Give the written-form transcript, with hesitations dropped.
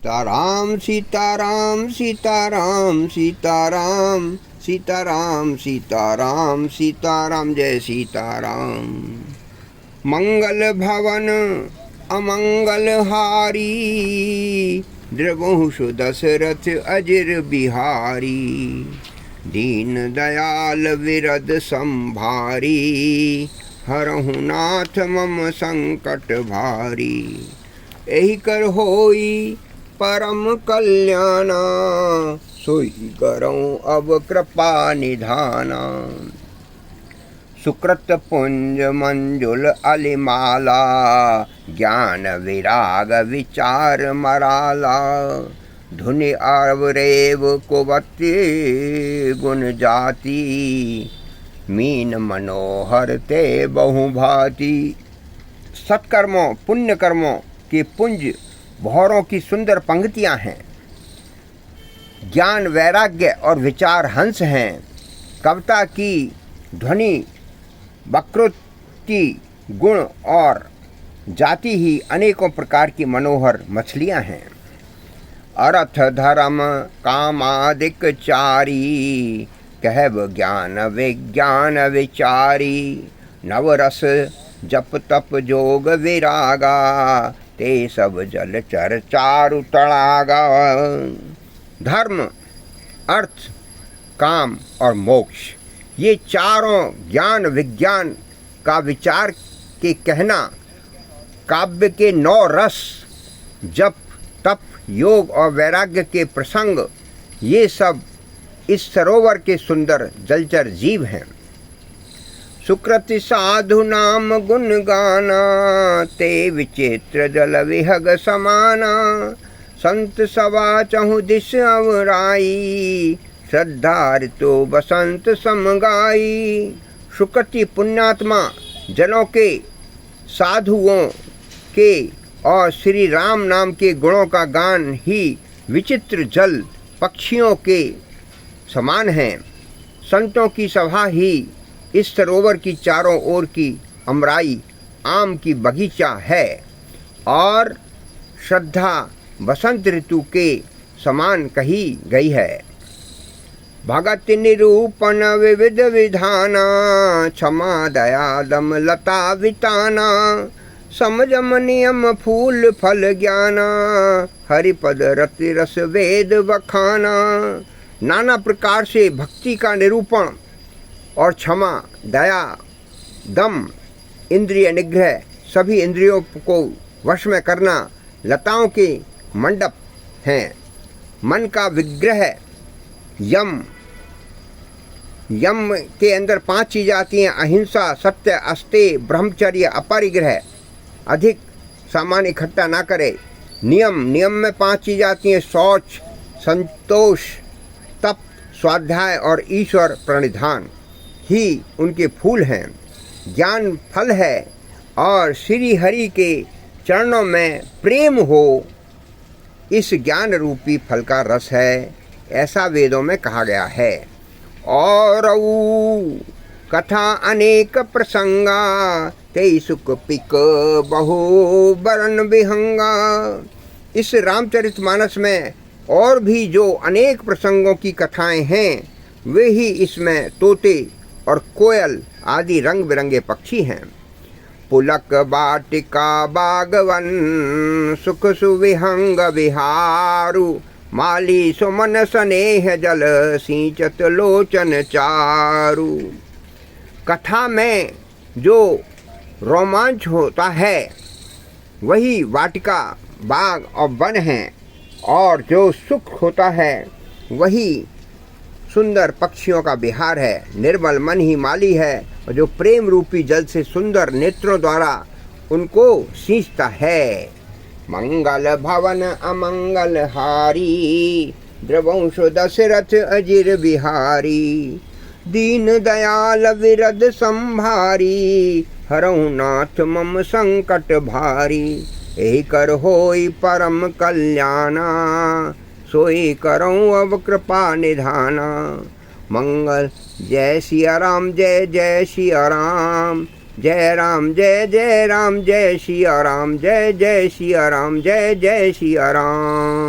सीताराम सीताराम सीताराम सीताराम सीताराम सीताराम सीताराम जय सीताराम। मंगल भवन अमंगल हारी, द्रवंशु दशरथ अजिर बिहारी। दीन दयाल विरद संभारी, हरहु नाथ मम संकट भारी। एहि कर होई परम कल्याणा, सोई करऊं अब कृपा निधाना। सुकृत पुंज मंजुल अलिमाला, ज्ञान विराग विचार मराला। धुनि अवरेव कुवति गुण जाति, मीन मनोहर ते बहुभांति। सत्कर्मों पुण्य कर्मों के पुंज भौरों की सुंदर पंक्तियां हैं। ज्ञान वैराग्य और विचार हंस हैं। कविता की ध्वनि वक्रोक्ति गुण और जाति ही अनेकों प्रकार की मनोहर मछलियां हैं। अर्थ धर्म कामादिक चारी, कहब ज्ञान विज्ञान विचारी। नवरस जप तप जोग विरागा, ते सब जल चर चारु तड़ागा। धर्म अर्थ काम और मोक्ष, ये चारों ज्ञान विज्ञान का विचार के कहना, काव्य के 9 रस जप तप योग और वैराग्य के प्रसंग, ये सब इस सरोवर के सुंदर जलचर जीव हैं। सुकृति साधु नाम गुण गाना, ते विचित्र जल विहग समाना। संत सवा चहु दिश अवराई, श्रद्धा ऋतु बसंत समगाई। सुकृति पुण्यात्मा जनों के, साधुओं के और श्री राम नाम के गुणों का गान ही विचित्र जल पक्षियों के समान है। संतों की सभा ही इस सरोवर की चारों ओर की अमराई आम की बगीचा है, और श्रद्धा बसंत ऋतु के समान कही गई है। भगत निरूपण विविध विधाना, क्षमा दया दम लता विताना। समझम नियम फूल फल ज्ञाना, हरिपद रति रस वेद बखाना। नाना प्रकार से भक्ति का निरूपण और क्षमा दया दम इंद्रिय निग्रह, सभी इंद्रियों को वश में करना लताओं के मंडप हैं। मन का विग्रह यम, यम के अंदर 5 चीज़ें आती हैं। अहिंसा सत्य अस्तेय ब्रह्मचर्य अपरिग्रह, अधिक सामान इकट्ठा ना करे। नियम, नियम में 5 चीज़ें आती हैं। शौच संतोष तप स्वाध्याय और ईश्वर प्रणिधान ही उनके फूल हैं। ज्ञान फल है और श्री हरि के चरणों में प्रेम हो, इस ज्ञान रूपी फल का रस है, ऐसा वेदों में कहा गया है। और कथा अनेक प्रसंगा, ते सुख पिक बहु बरन विहंगा। इस रामचरितमानस में और भी जो अनेक प्रसंगों की कथाएं हैं, वे ही इसमें तोते और कोयल आदि रंग बिरंगे पक्षी हैं। पुलक बाटिका बागवन, सुख सुविहंग विहारु। माली सुमन स्नेह जल, सींचत लोचन चारु। कथा में जो रोमांच होता है वही वाटिका बाग और वन है, और जो सुख होता है वही सुंदर पक्षियों का विहार है। निर्मल मन ही माली है, और जो प्रेम रूपी जल से सुंदर नेत्रों द्वारा उनको सींचता है। मंगल भवन अमंगल हारी, द्रवंशु दशरथ अजिर बिहारी। दीन दयाल विरद संभारी, हरहु नाथ मम संकट भारी। एहि कर होई परम कल्याणा, सोई करऊं अब कृपा निधाना। मंगल जय सिया राम जय जय सिया राम। जय राम जय जय राम जय सिया राम, जय जय सिया राम, जय जय सिया राम।